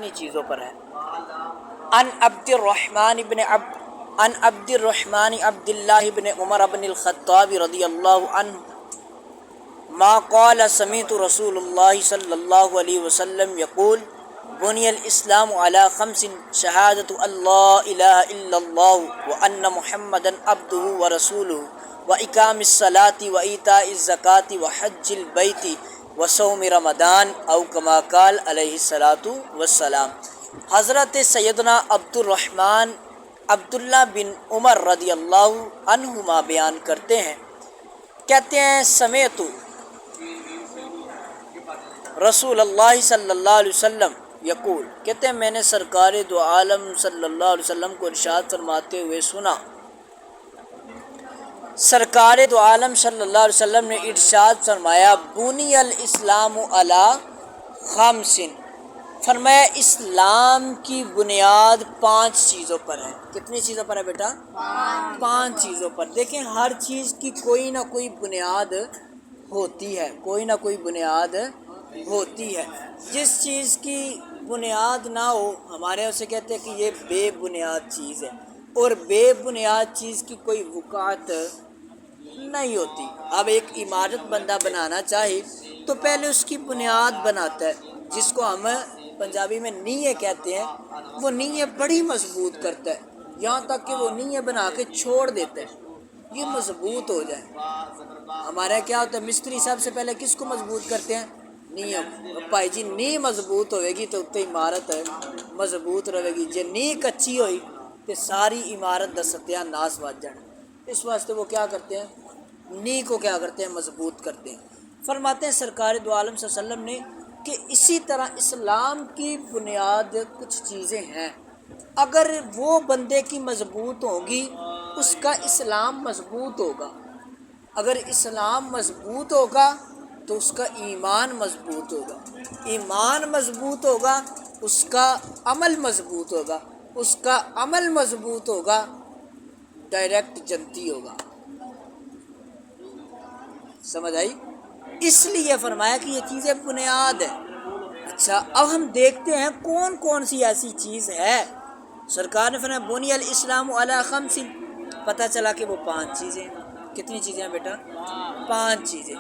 کتنی چیزوں پر ہے؟ ان عبد الرحمن عبد اللہ بن عمر بن الخطاب رضی اللہ عنہ ما قال سمعت رسول اللہ صلی اللہ علیہ وسلم یقول بنی الاسلام علی خمس شہادت اللہ الہ الا اللہ وان محمدا عبدہ ورسولہ واقام الصلاۃ وایتاء الزکاۃ وحج البیت وصوم رمضان او کما قال علیہ الصلاۃ والسلام۔ حضرت سیدنا عبد الرحمن عبداللہ بن عمر رضی اللہ عنہما بیان کرتے ہیں، کہتے ہیں سمیت رسول اللہ صلی اللہ علیہ وسلم یقول، کہتے ہیں میں نے سرکار دو عالم صلی اللہ علیہ وسلم کو ارشاد فرماتے ہوئے سنا۔ سرکار دو عالم صلی اللہ علیہ وسلم نے ارشاد فرمایا بنی الاسلام علی خمس، فرمایا اسلام کی بنیاد 5 چیزوں پر ہے۔ کتنی چیزوں پر ہے بیٹا؟ 5 چیزوں پر۔ دیکھیں ہر چیز کی کوئی نہ کوئی بنیاد ہوتی ہے، کوئی نہ کوئی بنیاد ہوتی ہے۔ جس چیز کی بنیاد نہ ہو ہمارے اسے کہتے ہیں کہ یہ بے بنیاد چیز ہے، اور بے بنیاد چیز کی کوئی وقعت نہیں ہوتی۔ اب ایک عمارت بندہ بنانا چاہے تو پہلے اس کی بنیاد بناتا ہے، جس کو ہم پنجابی میں نیے کہتے ہیں۔ وہ نیے بڑی مضبوط کرتا ہے، یہاں تک کہ وہ نیے بنا کے چھوڑ دیتا ہے یہ مضبوط ہو جائے۔ ہمارا کیا ہوتا ہے، مستری سب سے پہلے کس کو مضبوط کرتے ہیں؟ نیے۔ پائی جی نی مضبوط ہوئے گی تو اتنی عمارت مضبوط رہے گی، جی نی کچی ہوئی تو ساری عمارت دا ستیہ ناس بج جانا۔ اس واسطے وہ کیا کرتے ہیں، نی کو کیا کرتے ہیں، مضبوط کرتے ہیں۔ فرماتے ہیں سرکار دو عالم صلی اللہ علیہ وسلم نے کہ اسی طرح اسلام کی بنیاد کچھ چیزیں ہیں، اگر وہ بندے کی مضبوط ہوگی اس کا اسلام مضبوط ہوگا، اگر اسلام مضبوط ہوگا تو اس کا ایمان مضبوط ہوگا، ایمان مضبوط ہوگا اس کا عمل مضبوط ہوگا، اس کا عمل مضبوط ہوگا ڈائریکٹ جنتی ہوگا۔ سمجھ آئی؟ اس لیے فرمایا کہ یہ چیزیں بنیاد ہے۔ اچھا اب ہم دیکھتے ہیں کون کون سی ایسی چیز ہے۔ سرکار نے فرمایا بنی الاسلام علی خمس، پتہ چلا کہ وہ 5 چیزیں۔ کتنی چیزیں ہیں بیٹا؟ 5 چیزیں۔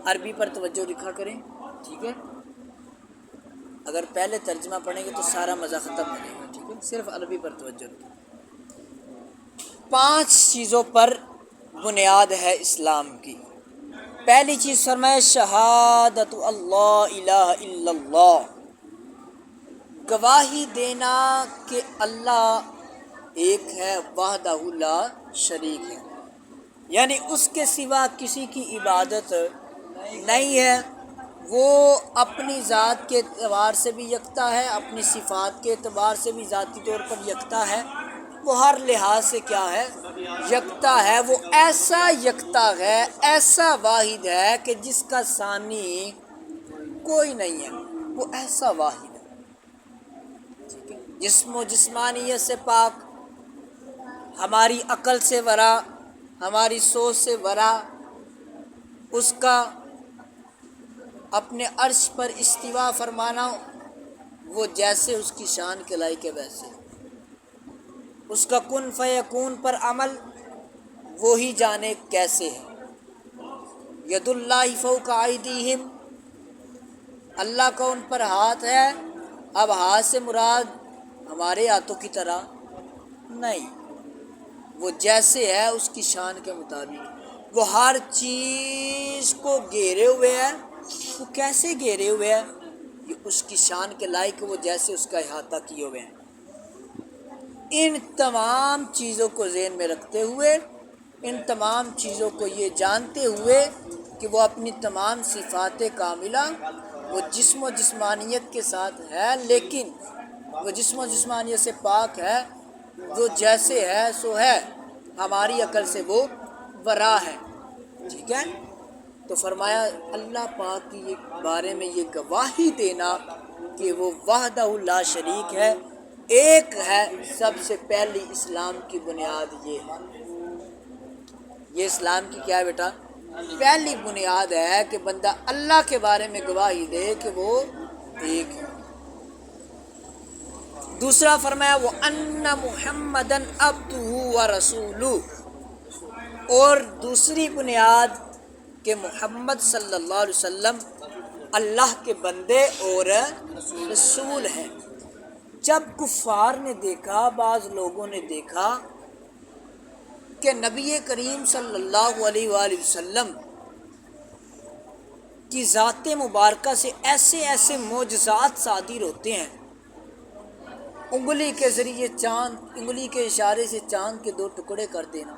عربی پر توجہ لکھا کریں، ٹھیک ہے؟ اگر پہلے ترجمہ پڑھیں گے تو سارا مزہ ختم ہو جائے گا، ٹھیک ہے؟ صرف عربی پر توجہ رکھیں۔ 5 چیزوں پر بنیاد ہے اسلام کی۔ پہلی چیز فرمایا شہادت اللہ الہ الا اللہ، گواہی دینا کہ اللہ ایک ہے، وحدہ لا شریک ہے، یعنی اس کے سوا کسی کی عبادت نہیں ہے۔ وہ اپنی ذات کے اعتبار سے بھی یکتا ہے، اپنی صفات کے اعتبار سے بھی ذاتی طور پر یکتا ہے، وہ ہر لحاظ سے کیا ہے، یکتا ہے۔ وہ ایسا یکتا ہے، ایسا واحد ہے کہ جس کا ثانی کوئی نہیں ہے، وہ ایسا واحد ہے، ٹھیک ہے؟ جسم و جسمانیت سے پاک، ہماری عقل سے ورا، ہماری سوچ سے ورا، اس کا اپنے عرش پر استوا فرمانا وہ جیسے اس کی شان کے لائق ہے ویسے، اس کا کن فیکون پر عمل وہی جانے کیسے ہے۔ ید اللہ فوق ایدیہم، اللہ کا ان پر ہاتھ ہے۔ اب ہاتھ سے مراد ہمارے ہاتھوں کی طرح نہیں، وہ جیسے ہے اس کی شان کے مطابق، وہ ہر چیز کو گھیرے ہوئے ہے۔ وہ کیسے گھیرے ہوئے ہے؟ یہ اس کی شان کے لائق، وہ جیسے اس کا احاطہ کیے ہوئے ہیں۔ ان تمام چیزوں کو ذہن میں رکھتے ہوئے، ان تمام چیزوں کو یہ جانتے ہوئے کہ وہ اپنی تمام صفات کاملہ، وہ جسم و جسمانیت کے ساتھ ہے، لیکن وہ جسم و جسمانیت سے پاک ہے، وہ جیسے ہے سو ہے، ہماری عقل سے وہ ورا ہے، ٹھیک ہے؟ تو فرمایا اللہ پاک کی بارے میں یہ گواہی دینا کہ وہ وحدہ لا شریک ہے، ایک ہے، سب سے پہلی اسلام کی بنیاد یہ ہے۔ یہ اسلام کی کیا ہے بیٹا؟ پہلی بنیاد ہے کہ بندہ اللہ کے بارے میں گواہی دے کہ وہ ایک ہے۔ دوسرا فرمایا وہ ان محمدن عبدہ و رسولہ، اور دوسری بنیاد کہ محمد صلی اللہ علیہ وسلم اللہ کے بندے اور رسول ہیں۔ جب کفار نے دیکھا، بعض لوگوں نے دیکھا کہ نبی کریم صلی اللہ علیہ وآلہ وسلم کی ذات مبارکہ سے ایسے ایسے معجزات صادر ہوتے ہیں، انگلی کے ذریعے چاند، انگلی کے اشارے سے چاند کے 2 ٹکڑے کر دینا،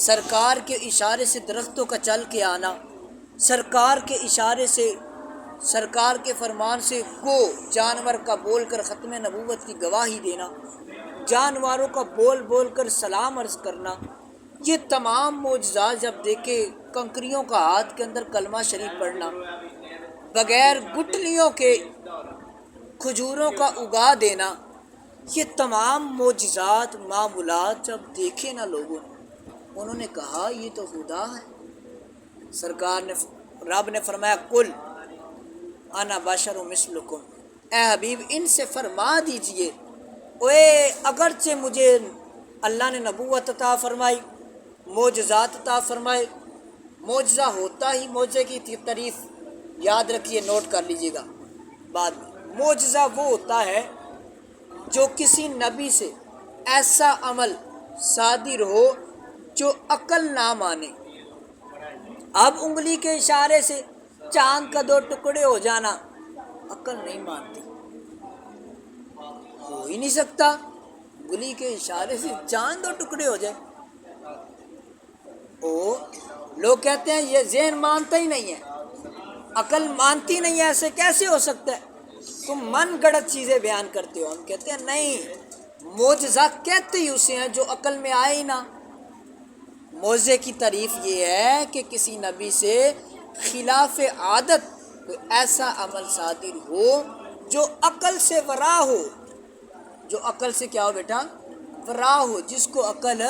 سرکار کے اشارے سے درختوں کا چل کے آنا، سرکار کے اشارے سے، سرکار کے فرمان سے جانور کا بول کر ختم نبوت کی گواہی دینا، جانوروں کا بول بول کر سلام عرض کرنا، یہ تمام معجزات جب دیکھے، کنکریوں کا ہاتھ کے اندر کلمہ شریف پڑھنا، بغیر گٹلیوں کے کھجوروں کا اگا دینا، یہ تمام معجزات معمولات جب دیکھے نا لوگوں نے، انہوں نے کہا یہ تو خدا ہے۔ سرکار نے، رب نے فرمایا قل انا بشر مثلکم، اے حبیب ان سے فرما دیجئے اوے اگرچہ مجھے اللہ نے نبوت عطا فرمائی، معجزات عطا فرمائے، معجزہ ہوتا ہی، معجزے کی تعریف یاد رکھیے، نوٹ کر لیجئے گا بعد میں، معجزہ وہ ہوتا ہے جو کسی نبی سے ایسا عمل صادر ہو جو عقل نہ مانے۔ اب انگلی کے اشارے سے چاند کا 2 ٹکڑے ہو جانا عقل نہیں مانتی، ہو ہی نہیں سکتا، انگلی کے اشارے سے چاند 2 ٹکڑے ہو جائے۔ لوگ کہتے ہیں یہ ذہن مانتا ہی نہیں ہے، عقل مانتی نہیں ہے، ایسے کیسے ہو سکتا ہے، تم من گڑت چیزیں بیان کرتے ہو۔ ہم کہتے ہیں نہیں، معجزہ کہتے ہی اسے ہیں جو عقل میں آئے ہی نہ۔ معجزے کی تعریف یہ ہے کہ کسی نبی سے خلاف عادت کوئی ایسا عمل صادر ہو جو عقل سے ورا ہو، جو عقل سے کیا ہو بیٹا، ورا ہو، جس کو عقل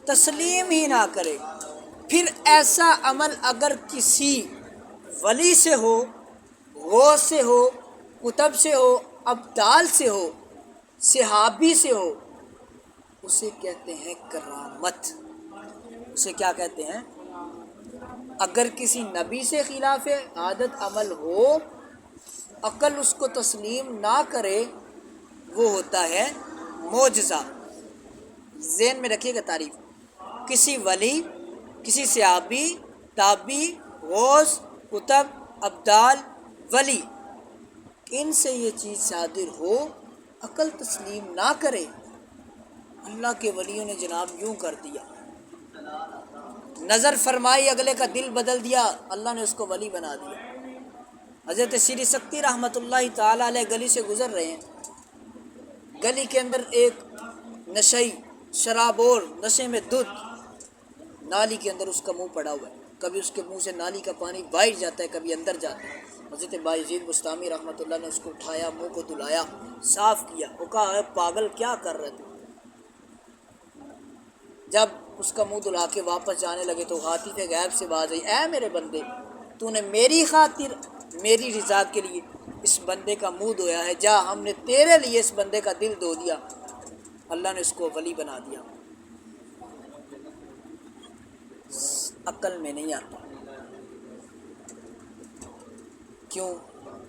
تسلیم ہی نہ کرے۔ پھر ایسا عمل اگر کسی ولی سے ہو، غوث سے ہو، کتب سے ہو، ابدال سے ہو، صحابی سے ہو، اسے کہتے ہیں کرامت۔ اسے کیا کہتے ہیں؟ اگر کسی نبی سے خلاف عادت عمل ہو، عقل اس کو تسلیم نہ کرے، وہ ہوتا ہے معجزہ۔ ذہن میں رکھیے گا تعریف، کسی ولی، کسی صحابی، تابعی، غوث، کتب، ابدال، ولی، ان سے یہ چیز صادر ہو، عقل تسلیم نہ کرے۔ اللہ کے ولیوں نے جناب یوں کر دیا، نظر فرمائی، اگلے کا دل بدل دیا، اللہ نے اس کو ولی بنا دیا۔ حضرت سری سکتی رحمۃ اللہ تعالیٰ علیہ گلی سے گزر رہے ہیں، گلی کے اندر ایک نشئی، شرابور، نشے میں دھت، نالی کے اندر اس کا منہ پڑا ہوا ہے، کبھی اس کے منہ سے نالی کا پانی باہر جاتا ہے، کبھی اندر جاتا ہے۔ حضرت بایزید بستامی رحمۃ اللہ نے اس کو اٹھایا، منہ کو دھلایا، صاف کیا، وہ کہا اے پاگل کیا کر رہے تھے؟ جب اس کا منہ دھلا کے واپس جانے لگے تو ہاتھی کے غیب سے باز آئی، اے میرے بندے، تو نے میری خاطر، میری رضا کے لیے اس بندے کا منہ دھویا ہے، جا ہم نے تیرے لیے اس بندے کا دل دھو دیا۔ اللہ نے اس کو ولی بنا دیا۔ عقل میں نہیں آتا، کیوں؟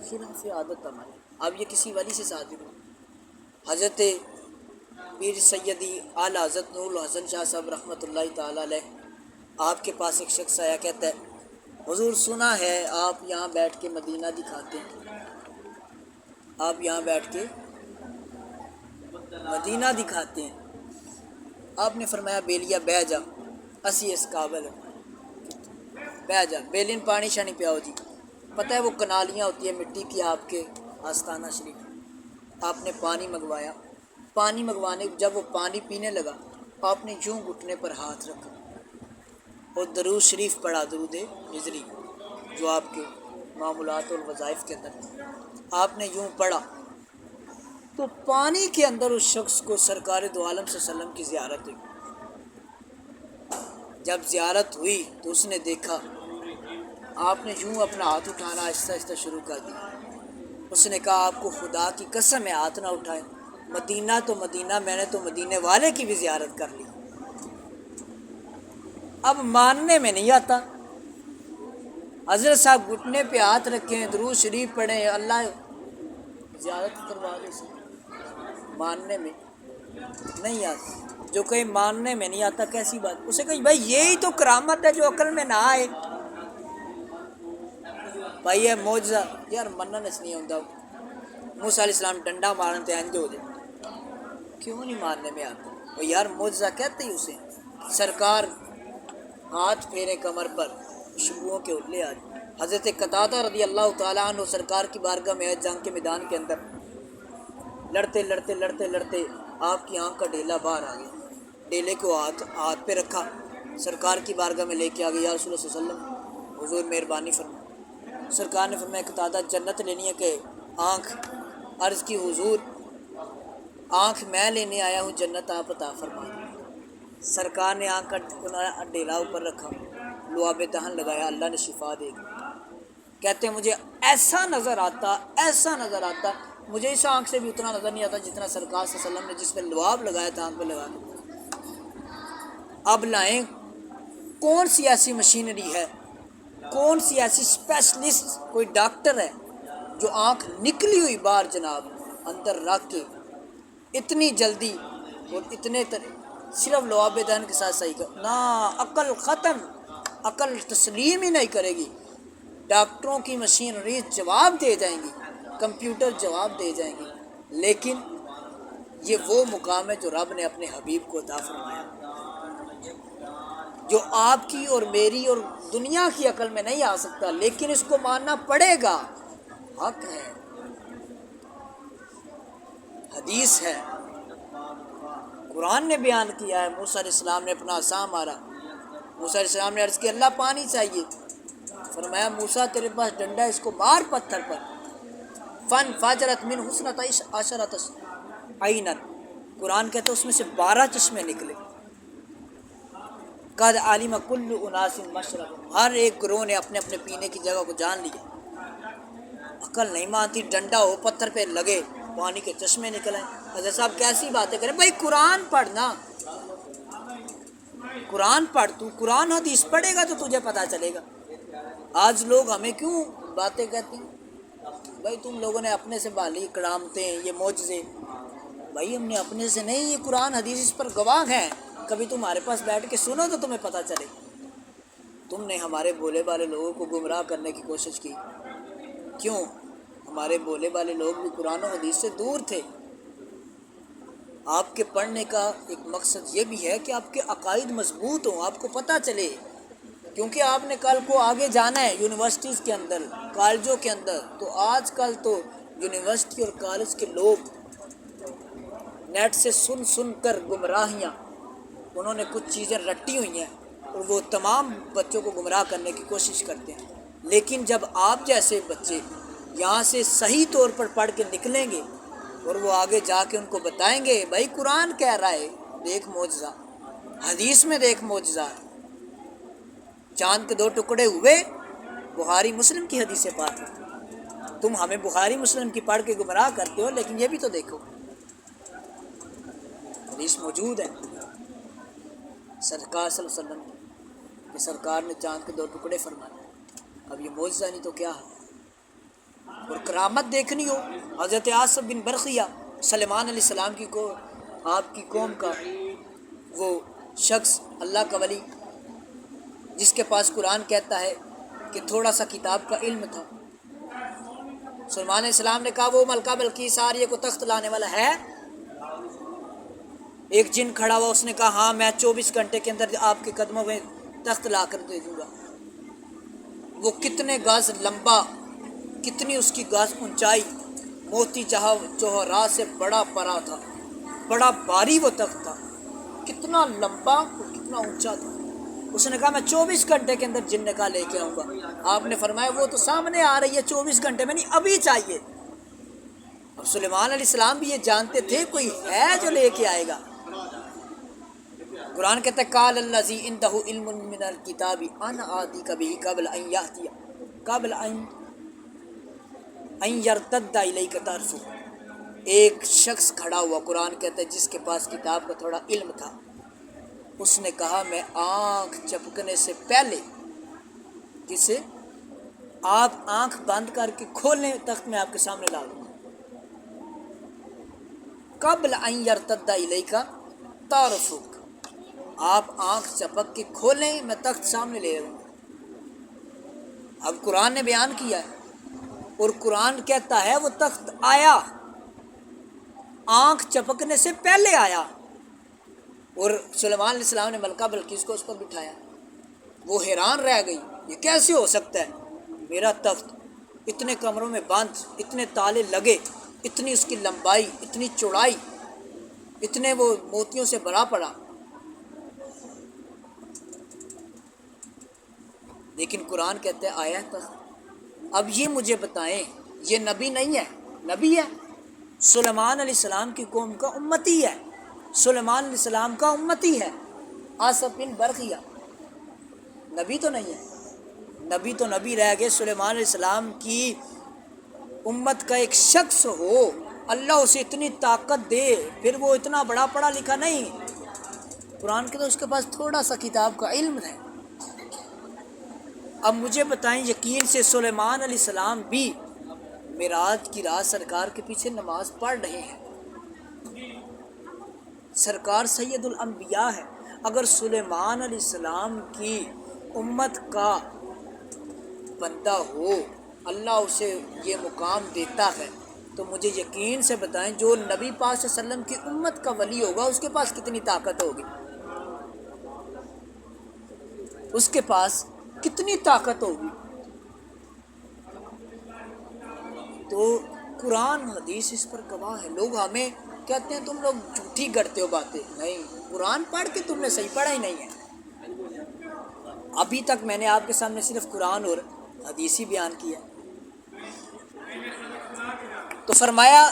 خلاف عادت عمل۔ اب یہ کسی ولی سے صادر ہو، حضرت پیر سیدی اعلیٰ حضرت نور الحسن شاہ صاحب رحمۃ اللہ تعالیٰ علیہ، آپ کے پاس ایک شخص آیا، کہتا ہے حضور سنا ہے آپ یہاں بیٹھ کے مدینہ دکھاتے ہیں، آپ یہاں بیٹھ کے مدینہ دکھاتے ہیں۔ آپ نے فرمایا بیلیا بہ جا، اسی اس قابل بہ جا، بیلین پانی شانی پیاؤ جی۔ پتہ ہے وہ کنالیاں ہوتی ہیں مٹی کی آپ کے آستانہ شریف، آپ نے پانی منگوایا، پانی منگوانے جب وہ پانی پینے لگا، آپ نے یوں گھٹنے پر ہاتھ رکھا اور درود شریف پڑھا، درود ہجری، جو آپ کے معمولات اور وظائف کے اندر آپ نے یوں پڑھا، تو پانی کے اندر اس شخص کو سرکار دو عالم صلی اللہ علیہ وسلم کی زیارت ہوئی۔ جب زیارت ہوئی تو اس نے دیکھا، آپ نے یوں اپنا ہاتھ اٹھانا آہستہ آہستہ شروع کر دیا، اس نے کہا آپ کو خدا کی قسم ہے ہاتھ نہ اٹھائے، مدینہ تو مدینہ، میں نے تو مدینے والے کی بھی زیارت کر لی۔ اب ماننے میں نہیں آتا۔ حضرت صاحب گھٹنے پہ ہاتھ رکھیں، درود شریف پڑھیں، اللہ زیارت کروا دے، ماننے میں نہیں آتا۔ جو کہیں ماننے میں نہیں آتا کیسی بات؟ اسے کہیں بھائی یہی تو کرامت ہے جو عقل میں نہ آئے۔ بھائی یہ معجزہ یار منن اس نہیں ہوتا۔ موسیٰ علیہ السلام ڈنڈا مارتے ہیں ہو جائے، کیوں نہیں ماننے میں آتا؟ وہ یار معجزہ کہتے ہی اسے۔ سرکار ہاتھ پھیرے کمر پر، شبوؤں کے اٹھلے آج۔ حضرت قتادہ رضی اللہ تعالیٰ عنہ سرکار کی بارگاہ میں جنگ کے میدان کے اندر لڑتے لڑتے لڑتے لڑتے آپ کی آنکھ کا ڈیلا باہر آ گیا، ڈیلے کو ہاتھ پہ رکھا، سرکار کی بارگاہ میں لے کے آ گیا، یا رسول اللہ صلی اللہ علیہ وسلم حضور مہربانی فرمائے۔ سرکار نے فرمایا قتادہ جنت لینی ہے کہ آنکھ؟ عرض کی حضور آنکھ میں لینے آیا ہوں، جنت آپ عطا فرما دیں۔ سرکار نے آنکھ کا ڈیلا اوپر رکھا، لعاب دہن لگایا، اللہ نے شفا دے دی۔ کہتے ہیں مجھے ایسا نظر آتا مجھے اس آنکھ سے بھی اتنا نظر نہیں آتا جتنا سرکار صلی اللہ علیہ وسلم نے جس پہ لعاب لگایا تھا آنکھ پہ لگا کے۔ اب لائیں کون سی ایسی مشینری ہے، کون سی ایسی اسپیشلسٹ کوئی ڈاکٹر ہے جو آنکھ نکلی ہوئی باہر جناب اندر رکھ کے اتنی جلدی اور اتنے صرف لعاب دہن کے ساتھ صحیح کر؟ نہ، عقل ختم، عقل تسلیم ہی نہیں کرے گی۔ ڈاکٹروں کی مشینری جواب دے جائیں گی، کمپیوٹر جواب دے جائیں گی، لیکن یہ وہ مقام ہے جو رب نے اپنے حبیب کو عطا فرمایا، جو آپ کی اور میری اور دنیا کی عقل میں نہیں آ سکتا، لیکن اس کو ماننا پڑے گا، حق ہے، حدیث ہے، قرآن نے بیان کیا ہے۔ موسیٰ علیہ السلام نے اپنا عصا مارا، موسیٰ علیہ السلام نے عرض کیا اللہ پانی چاہیے، فرمایا موسیٰ تیرے پاس ڈنڈا ہے، اس کو مار پتھر پر، فن فاجرت من حسنۃ عشرۃ عینا، قرآن کہتا ہے اس میں سے 12 چشمے نکلے۔ قد علم کل اناس مشربہم، ہر ایک گروہ نے اپنے اپنے پینے کی جگہ کو جان لیا۔ عقل نہیں مانتی، ڈنڈا ہو پتھر پہ لگے، پانی کے چشمے نکل آئے۔ حضرت صاحب کیسی باتیں کریں؟ بھائی قرآن پڑھنا، قرآن پڑھ، تو قرآن حدیث پڑھے گا تو تجھے پتہ چلے گا۔ آج لوگ ہمیں کیوں باتیں کہتے ہیں؟ بھائی تم لوگوں نے اپنے سے بالی کرامتیں، یہ معجزے، بھائی ہم نے اپنے سے نہیں، یہ قرآن حدیث اس پر گواہ ہیں۔ کبھی تمہارے پاس بیٹھ کے سنو تو تمہیں پتہ چلے۔ تم نے ہمارے بولے والے لوگوں کو گمراہ کرنے کی کوشش کی، کیوں؟ ہمارے بولے والے لوگ بھی قرآن و حدیث سے دور تھے۔ آپ کے پڑھنے کا ایک مقصد یہ بھی ہے کہ آپ کے عقائد مضبوط ہوں، آپ کو پتہ چلے، کیونکہ آپ نے کل کو آگے جانا ہے یونیورسٹیز کے اندر، کالجوں کے اندر۔ تو آج کل تو یونیورسٹی اور کالج کے لوگ نیٹ سے سن کر گمراہیاں، انہوں نے کچھ چیزیں رٹی ہوئی ہیں اور وہ تمام بچوں کو گمراہ کرنے کی کوشش کرتے ہیں۔ لیکن جب آپ جیسے بچے یہاں سے صحیح طور پر پڑھ کے نکلیں گے اور وہ آگے جا کے ان کو بتائیں گے بھائی قرآن کہہ رہا ہے، دیکھ معجزہ، حدیث میں دیکھ معجزہ، چاند کے 2 ٹکڑے ہوئے، بخاری مسلم کی حدیث پاک ہے۔ تم ہمیں بخاری مسلم کی پڑھ کے گمراہ کرتے ہو، لیکن یہ بھی تو دیکھو حدیث موجود ہے سرکار صلی اللہ علیہ وسلم کہ سرکار نے چاند کے 2 ٹکڑے فرمائے۔ اب یہ معجزہ نہیں تو کیا ہے؟ اور کرامت دیکھنی ہو، حضرت عاصم بن برقیہ سلیمان علیہ السلام کی کو آپ کی قوم کا وہ شخص، اللہ کا ولی، جس کے پاس قرآن کہتا ہے کہ تھوڑا سا کتاب کا علم تھا، سلیمان علیہ السلام نے کہا وہ ملکہ بلقیس آریہ کو تخت لانے والا ہے؟ ایک جن کھڑا ہوا، اس نے کہا ہاں میں 24 گھنٹے کے اندر آپ کے قدموں میں تخت لا کر دے دوں گا۔ وہ کتنے گز لمبا، کتنی اس کی گز اونچائی، موتی جوہرات سے بڑا پرا تھا، بڑا بھاری وہ تخت تھا، کتنا لمبا اور کتنا اونچا تھا۔ اس نے کہا میں 24 گھنٹے کے اندر جن نکاح لے کے آؤں گا۔ آپ نے فرمایا وہ تو سامنے آ رہی ہے، 24 گھنٹے میں نہیں، ابھی چاہیے۔ اب سلیمان علیہ السلام بھی یہ جانتے تھے کوئی ہے جو لے کے آئے گا۔ قرآن کہتا ہے قال الذی عندہ علم من الکتاب انا آتیک بہ قبل ان ان یرتد الیک طرفک، ایک شخص کھڑا ہوا، قرآن کہتا ہے جس کے پاس کتاب کا تھوڑا علم تھا، اس نے کہا میں آنکھ چپکنے سے پہلے، جسے آپ آنکھ بند کر کے کھولیں تخت میں آپ کے سامنے لا دوں، قبل ان یرتد الیک طرفک، آپ آنکھ چپک کے کھولیں میں تخت سامنے لے آؤں۔ اب قرآن نے بیان کیا ہے اور قرآن کہتا ہے وہ تخت آیا، آنکھ چپکنے سے پہلے آیا، اور سلیمان علیہ السلام نے ملکہ بلقیس کو اس پر بٹھایا۔ وہ حیران رہ گئی، یہ کیسے ہو سکتا ہے، میرا تخت اتنے کمروں میں بند، اتنے تالے لگے، اتنی اس کی لمبائی، اتنی چوڑائی، اتنے وہ موتیوں سے بھرا پڑا، لیکن قرآن کہتے ہیں آیا تخت۔ اب یہ مجھے بتائیں، یہ نبی نہیں ہے؟ نبی ہے، سلیمان علیہ السلام کی قوم کا امتی ہے، سلیمان علیہ السلام کا امتی ہے، آصف بن برقیہ، نبی تو نہیں ہے۔ نبی تو نبی رہ گئے، سلیمان علیہ السلام کی امت کا ایک شخص ہو، اللہ اسے اتنی طاقت دے، پھر وہ اتنا بڑا پڑھا لکھا نہیں، قرآن کے تو اس کے پاس تھوڑا سا کتاب کا علم ہے۔ اب مجھے بتائیں، یقین سے سلیمان علیہ السلام بھی معراج کی رات سرکار کے پیچھے نماز پڑھ رہے ہیں، سرکار سید الانبیاء ہے، اگر سلیمان علیہ السلام کی امت کا بندہ ہو، اللہ اسے یہ مقام دیتا ہے، تو مجھے یقین سے بتائیں جو نبی پاک صلی اللہ علیہ وسلم کی امت کا ولی ہوگا اس کے پاس کتنی طاقت ہوگی، اس کے پاس کتنی طاقت ہوگی۔ تو قرآن حدیث اس پر گواہ ہے۔ لوگ ہمیں کہتے ہیں تم لوگ جھوٹی کرتے ہو باتیں، نہیں، قرآن پڑھ کے تم نے صحیح پڑھا ہی نہیں ہے۔ ابھی تک میں نے آپ کے سامنے صرف قرآن اور حدیث ہی بیان کیا، تو فرمایا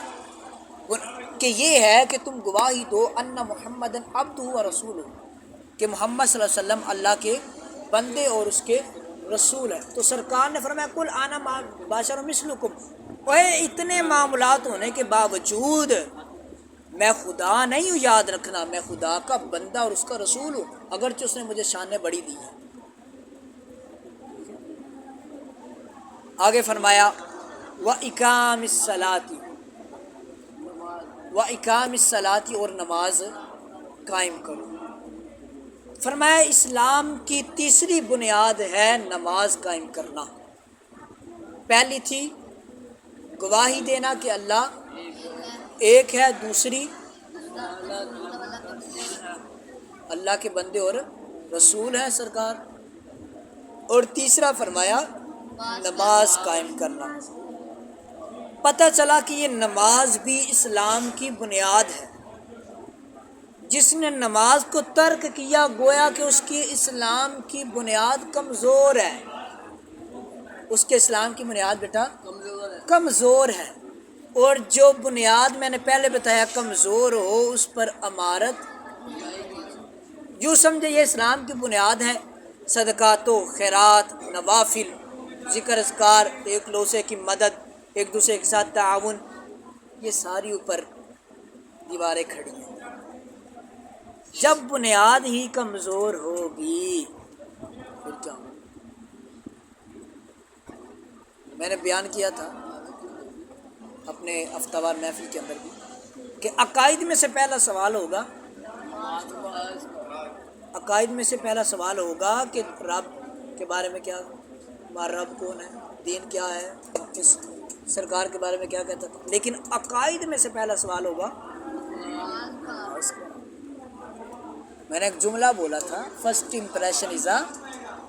کہ یہ ہے کہ تم گواہی دو ان محمد عبدہ و رسولہ، کہ محمد صلی اللہ علیہ وسلم اللہ کے بندے اور اس کے رسول ہیں۔ تو سرکار نے فرمایا قل انا بشر مثلکم، اوے اتنے معاملات ہونے کے باوجود میں خدا نہیں ہوں، یاد رکھنا میں خدا کا بندہ اور اس کا رسول ہوں، اگرچہ اس نے مجھے شانیں بڑی دی ہیں۔ آگے فرمایا وَإِقَامِ الصَّلَاةِ، وَإِقَامِ الصَّلَاةِ، اور نماز قائم کرو۔ فرمایا اسلام کی تیسری بنیاد ہے نماز قائم کرنا۔ پہلی تھی گواہی دینا کہ اللہ ایک ہے، دوسری اللہ کے بندے اور رسول ہیں سرکار، اور تیسرا فرمایا نماز قائم کرنا۔ پتہ چلا کہ یہ نماز بھی اسلام کی بنیاد ہے، جس نے نماز کو ترک کیا گویا کہ اس کی اسلام کی بنیاد کمزور ہے، اس کے اسلام کی بنیاد بیٹا کمزور ہے، اور جو بنیاد میں نے پہلے بتایا کمزور ہو اس پر عمارت، یوں سمجھے یہ اسلام کی بنیاد ہے، صدقات و خیرات، نوافل، ذکر اذکار، ایک دوسرے کی مدد، ایک دوسرے کے ساتھ تعاون، یہ ساری اوپر دیواریں کھڑی ہیں۔ جب بنیاد ہی کمزور ہوگی پھر کیا ہوگا؟ میں نے بیان کیا تھا اپنے ہفتہ وار محفل کے اندر بھی کہ عقائد میں سے پہلا سوال ہوگا، عقائد میں سے پہلا سوال ہوگا کہ رب کے بارے میں کیا، ہمارا رب کون ہے، دین کیا ہے، اس سرکار کے بارے میں کیا کہتا تھا، لیکن عقائد میں سے پہلا سوال ہوگا۔ میں نے ایک جملہ بولا تھا، first impression is a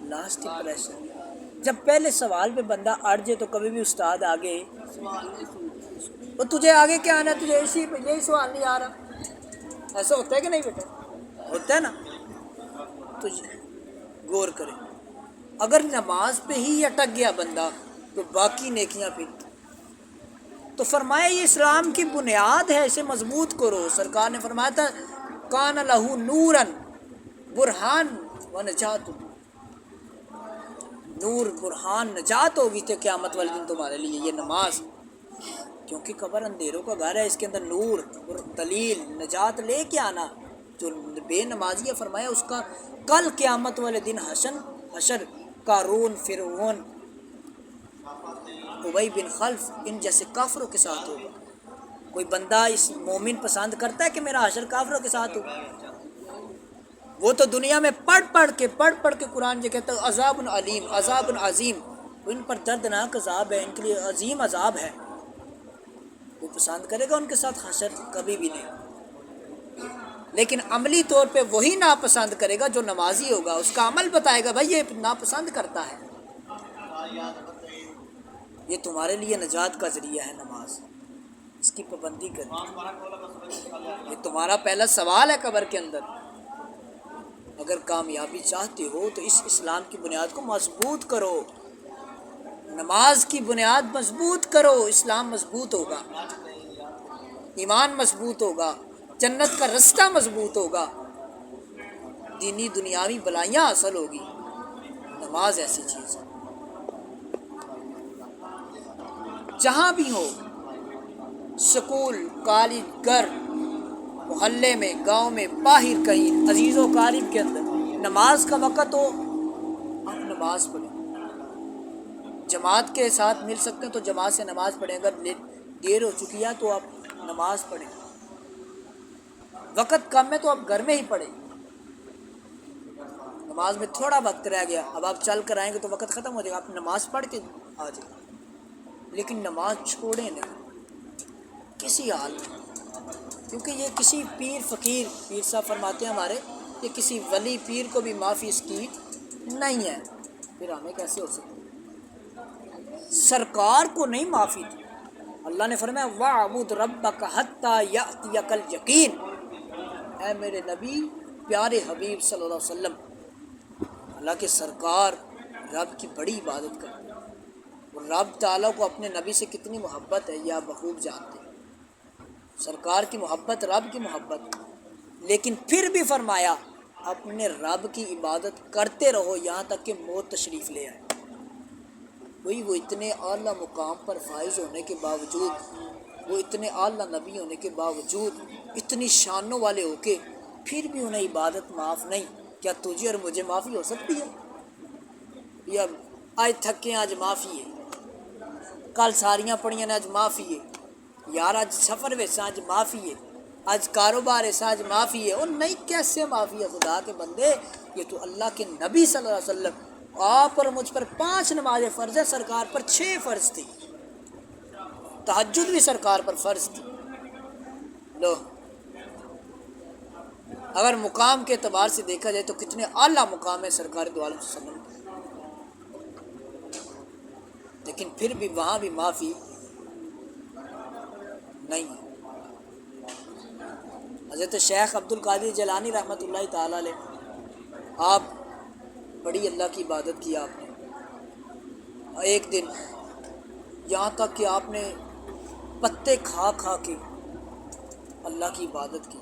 last impression. جب پہلے سوال پہ بندہ اڑ جائے تو کبھی بھی استاد آگے اور تجھے آگے کیا آنا ہے، تجھے یہی سوال نہیں آ رہا، ایسا ہوتا ہے کہ نہیں بیٹا، ہوتا ہے نا، تو غور کرے۔ اگر نماز پہ ہی اٹک گیا بندہ تو باقی نیکیاں پھر، تو فرمایا یہ اسلام کی بنیاد ہے، اسے مضبوط کرو۔ سرکار نے فرمایا تھا کان لہو نورن برہان و نجات، نور برہان نجات ہوگی تو قیامت والے دن تمہارے لیے یہ نماز۔ کیونکہ قبر اندھیروں کا گھر ہے، اس کے اندر نور اور دلیل نجات لے کے آنا۔ جو بے نمازی ہے فرمایا اس کا کل قیامت والے دن حشر قارون، فرعون، ابی بن خلف ان جیسے کافروں کے ساتھ ہوگا۔ کوئی بندہ اس مومن پسند کرتا ہے کہ میرا حشر کافروں کے ساتھ ہو؟ وہ تو دنیا میں پڑھ پڑھ کے قرآن یہ کہتا ہے عذاب علیم، عذاب عظیم، ان پر دردناک عذاب ہے، ان کے لیے عظیم عذاب ہے۔ وہ پسند کرے گا ان کے ساتھ حشر؟ کبھی بھی نہیں۔ لیکن عملی طور پہ وہی ناپسند کرے گا جو نمازی ہوگا، اس کا عمل بتائے گا بھائی یہ ناپسند کرتا ہے۔ یہ تمہارے لیے نجات کا ذریعہ ہے نماز، اس کی پابندی کریں۔ یہ تمہارا پہلا سوال ہے قبر کے اندر۔ اگر کامیابی چاہتے ہو تو اس اسلام کی بنیاد کو مضبوط کرو، نماز کی بنیاد مضبوط کرو، اسلام مضبوط ہوگا، ایمان مضبوط ہوگا، جنت کا رستہ مضبوط ہوگا، دینی دنیاوی بلائیاں حاصل ہوگی۔ نماز ایسی چیز ہے، جہاں بھی ہو، سکول، کالج، گھر، محلے میں، گاؤں میں، باہر کہیں، عزیز و قارب کے اندر نماز کا وقت ہو آپ نماز پڑھیں۔ جماعت کے ساتھ مل سکتے ہیں تو جماعت سے نماز پڑھیں، اگر دیر ہو چکی ہے تو آپ نماز پڑھیں، وقت کم ہے تو آپ گھر میں ہی پڑھیں۔ نماز میں تھوڑا وقت رہ گیا، اب آپ چل کر آئیں گے تو وقت ختم ہو جائے گا، آپ نماز پڑھ کے آ جائیں، لیکن نماز چھوڑیں نہیں کسی حال میں، کیونکہ یہ کسی پیر صاحب فرماتے ہیں ہمارے، یہ کسی ولی پیر کو بھی معافی اس کی نہیں ہے، پھر ہمیں کیسے ہو سکتی؟ سرکار کو نہیں معافی تھی، اللہ نے فرمایا وَاعْبُدْ رَبَّكَ حَتَّى يَأْتِيَكَ الْيَقِينُ۔ اے میرے نبی پیارے حبیب صلی اللہ علیہ وسلم، اللہ کے سرکار رب کی بڑی عبادت کرتے ہیں، اور رب تعالیٰ کو اپنے نبی سے کتنی محبت ہے یہ آپ بخوب جانتے ہیں۔ سرکار کی محبت رب کی محبت، لیکن پھر بھی فرمایا اپنے رب کی عبادت کرتے رہو یہاں تک کہ موت تشریف لے آئے۔ وہ اتنے اعلیٰ مقام پر فائز ہونے کے باوجود، وہ اتنے اعلیٰ نبی ہونے کے باوجود، اتنی شانوں والے ہو کے پھر بھی انہیں عبادت معاف نہیں، کیا تجھے اور مجھے معافی ہو سکتی ہے؟ یا آج تھکے آج معافی ہے، کل ساریاں پڑھیاں نے آج معافی ہے، یار آج سفر ویسا آج معافی ہے، آج کاروبار ایسا آج معافی ہے، اور نہیں کیسے معافی ہے؟ خدا کے بندے، یہ تو اللہ کے نبی صلی اللہ علیہ وسلم، آپ اور مجھ پر 5 نمازیں فرض ہے، سرکار پر 6 فرض تھی، تہجد بھی سرکار پر فرض تھی۔ لو اگر مقام کے اعتبار سے دیکھا جائے تو کتنے اعلیٰ مقام ہے سرکار دو عالم صلی اللہ علیہ وسلم، لیکن پھر بھی وہاں بھی معافی نہیں ہے۔ حضرت شیخ عبد القادر جیلانی رحمۃ اللہ تعالیٰ علیہ، آپ بڑی اللہ کی عبادت کی آپ نے، ایک دن یہاں تک کہ آپ نے پتے کھا کے اللہ کی عبادت کی،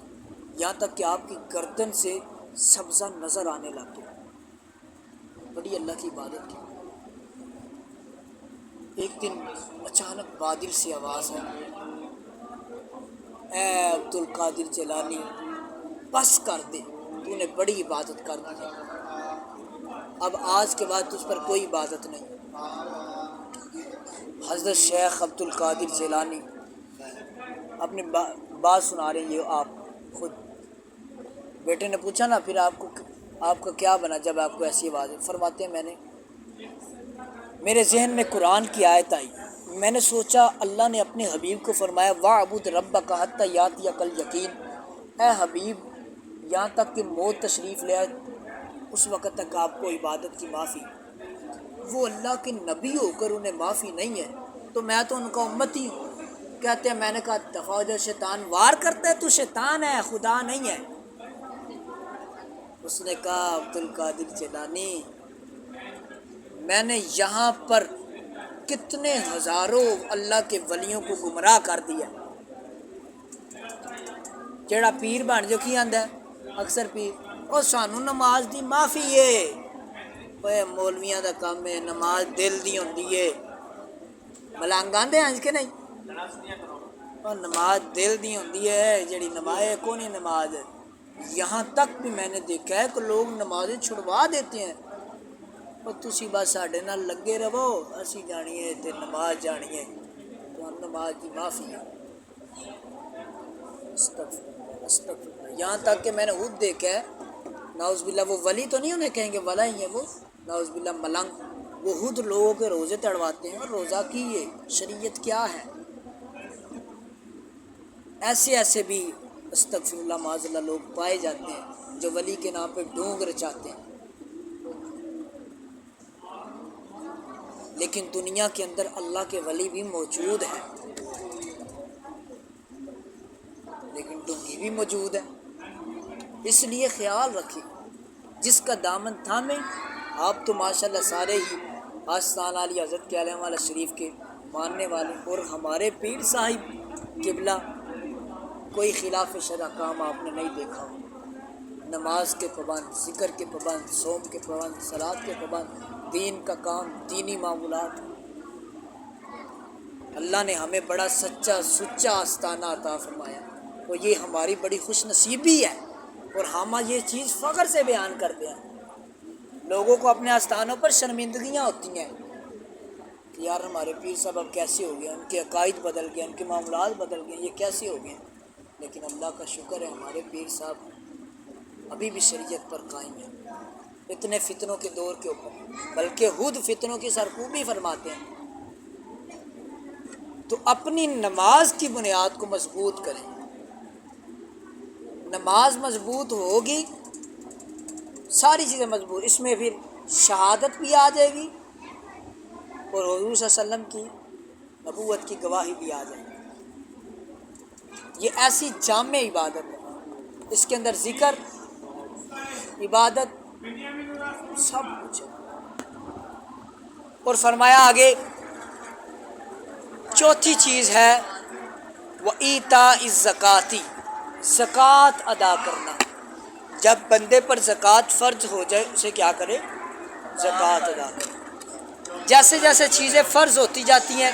یہاں تک کہ آپ کی گردن سے سبزہ نظر آنے لگ گیا، بڑی اللہ کی عبادت کی۔ ایک دن اچانک بادل سے آواز ہے، اے عبد القادر جیلانی بس کر دے، تو نے بڑی عبادت کر دی، اب آج کے بعد تجھ پر کوئی عبادت نہیں۔ حضرت شیخ عبد القادر جیلانی اپنے بات سنا رہے ہیں، یہ آپ خود، بیٹے نے پوچھا نا پھر آپ کا کیا بنا جب آپ کو ایسی آواز ہے؟ فرماتے ہیں میرے ذہن میں قرآن کی آیت آئی، میں نے سوچا اللہ نے اپنے حبیب کو فرمایا وَاعْبُدْ رَبَّكَ حَتَّى يَأْتِيَكَ الْيَقِينُ، اے حبیب یہاں تک کہ موت تشریف لے آئے اس وقت تک آپ کو عبادت کی معافی، وہ اللہ کے نبی ہو کر انہیں معافی نہیں ہے تو میں تو ان کا امتی ہوں۔ کہتے ہیں میں نے کہا دفعہ جو شیطان وار کرتا ہے تو شیطان ہے، خدا نہیں ہے۔ اس نے کہا عبد القادر جیلانی میں نے یہاں پر کتنے ہزاروں اللہ کے ولیوں کو گمراہ کر دیا، جیڑا پیر بن جو کی آندا ہے اکثر پیر او سانو نماز دی معافی ہے، اوے مولویاں دا کام ہے، نماز دل دی ہوندی ہے، ملنگ آندے ہیں کہ نہیں، اور نماز دل دی ہوندی ہے جڑی نماز کونی نماز ہے. یہاں تک بھی میں نے دیکھا ہے کہ لوگ نمازیں چھڑوا دیتے ہیں. اور تسی بس ساڈے نال لگے رہو اسی جانی ہے تے نماز جانی ہے تو نماز کی معافی ہے. استغفر. یہاں تک کہ میں نے خود دیکھا ہے نعوذ باللہ وہ ولی تو نہیں انہیں کہیں گے ولا ہی ہے وہ نعوذ باللہ ملنگ وہ خود لوگوں کے روزے تڑواتے ہیں. اور روزہ کی یہ شریعت کیا ہے؟ ایسے بھی استغفر اللہ معاذ اللہ لوگ پائے جاتے ہیں جو ولی کے نام پہ ڈونگ رچاتے ہیں. لیکن دنیا کے اندر اللہ کے ولی بھی موجود ہیں لیکن ڈونگی بھی موجود ہے. اس لیے خیال رکھیں جس کا دامن تھامے. آپ تو ماشاءاللہ سارے ہی آستان علی حضرت کے علیہ وآلہ شریف کے ماننے والے اور ہمارے پیر صاحب قبلہ کوئی خلاف شرع کام آپ نے نہیں دیکھا. نماز کے پابند، ذکر کے پابند، صوم کے پابند، صلاۃ کے پابند، دین کا کام، دینی معمولات. اللہ نے ہمیں بڑا سچا سچا آستانہ عطا فرمایا اور یہ ہماری بڑی خوش نصیبی ہے. اور ہم یہ چیز فخر سے بیان کرتے ہیں. لوگوں کو اپنے آستانوں پر شرمندگیاں ہوتی ہیں کہ یار ہمارے پیر صاحب اب کیسے ہو گئے، ان کے عقائد بدل گئے، ان کے معاملات بدل گئے، یہ کیسے ہو گئے. لیکن اللہ کا شکر ہے ہمارے پیر صاحب ابھی بھی شریعت پر قائم ہیں اتنے فتنوں کے دور کے اوپر، بلکہ خود فتنوں کی سرکوبی فرماتے ہیں. تو اپنی نماز کی بنیاد کو مضبوط کریں. نماز مضبوط ہوگی ساری چیزیں مضبوط. اس میں پھر شہادت بھی آ جائے گی اور حضور صلی اللہ علیہ وسلم کی نبوت کی گواہی بھی آ جائے گی. یہ ایسی جامع عبادت ہے، اس کے اندر ذکر، عبادت سب کچھ ہے. اور فرمایا آگے چوتھی چیز ہے وَإِيتَاءِ الزَّكَاةِ، زکوٰۃ ادا کرنا. جب بندے پر زکوٰۃ فرض ہو جائے اسے کیا کرے؟ زکوٰۃ ادا کرے. جیسے جیسے چیزیں فرض ہوتی جاتی ہیں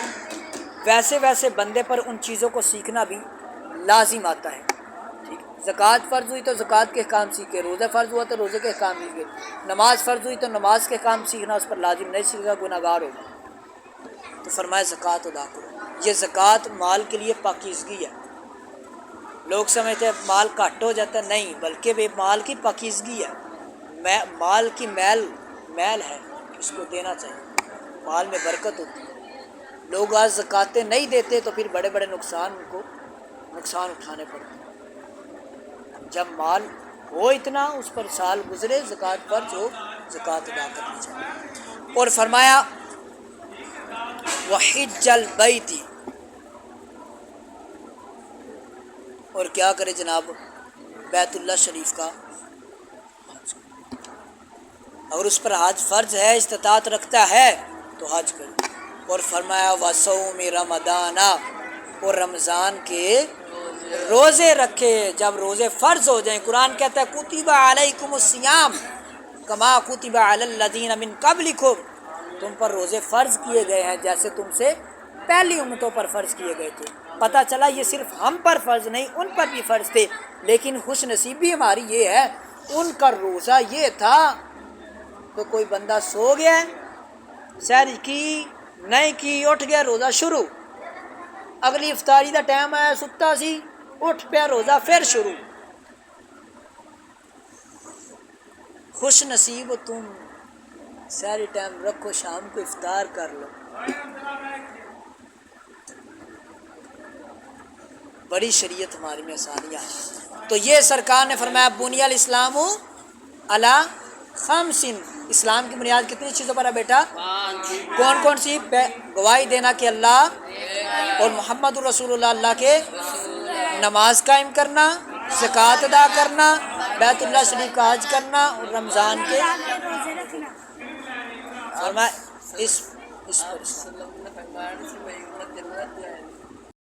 ویسے ویسے بندے پر ان چیزوں کو سیکھنا بھی لازم آتا ہے. ٹھیک، زکوٰۃ فرض ہوئی تو زکوٰۃ کے احکام سیکھے، روزہ فرض ہوا تو روزے کے احکام سیکھے، نماز فرض ہوئی تو نماز کے احکام سیکھنا اس پر لازم نہیں سیکھا گناہ گار ہوگا. تو فرمایا زکوٰۃ ادا کرو. یہ زکوٰۃ مال کے لیے پاکیزگی ہے. لوگ سمجھتے ہیں مال کٹ ہو جاتا ہے، نہیں، بلکہ بے مال کی پاکیزگی ہے. مال کی میل ہے، اس کو دینا چاہیے. مال میں برکت ہوتی ہے. لوگ آج زکوٰۃیں نہیں دیتے تو پھر بڑے بڑے نقصان اٹھانے پڑتے ہیں. جب مال ہو اتنا اس پر سال گزرے زکوٰۃ فرض ہو، زکوٰۃ ادا کرنی چاہیے. اور فرمایا وحج البیت، اور کیا کرے جناب بیت اللہ شریف کا اگر اس پر حج فرض ہے، استطاعت رکھتا ہے تو حج کرے. اور فرمایا وصوم رمضان، اور رمضان کے روزے رکھے جب روزے فرض ہو جائیں. قرآن کہتا ہے کتب علیکم الصیام کما کتب علی الذین من قبلکم، تم پر روزے فرض کیے گئے ہیں جیسے تم سے پہلی امتوں پر فرض کیے گئے تھے. پتہ چلا یہ صرف ہم پر فرض نہیں ان پر بھی فرض تھے، لیکن خوش نصیبی ہماری یہ ہے ان کا روزہ یہ تھا. تو کوئی بندہ سو گیا، سحر کی نہیں کی، اٹھ گیا، روزہ شروع. اگلی افطاری دا ٹائم آیا، ستا سی، اٹھ پیا، روزہ پھر شروع. خوش نصیب ہو تم، سحری ٹائم رکھو، شام کو افطار کر لو. بڑی شریعت ہماری میں آسانیاں ہیں. تو یہ سرکار نے فرمایا بنی الاسلام علی خمس، اسلام کی بنیاد کتنی چیزوں پر ہے بیٹا؟ کون کون سی؟ گواہی دینا کہ اللہ اور محمد رسول اللہ اللہ کے، نماز قائم کرنا، زکوٰۃ ادا کرنا، بیت اللہ شریف کا حج کرنا، اور رمضان کے فرمایا اس پر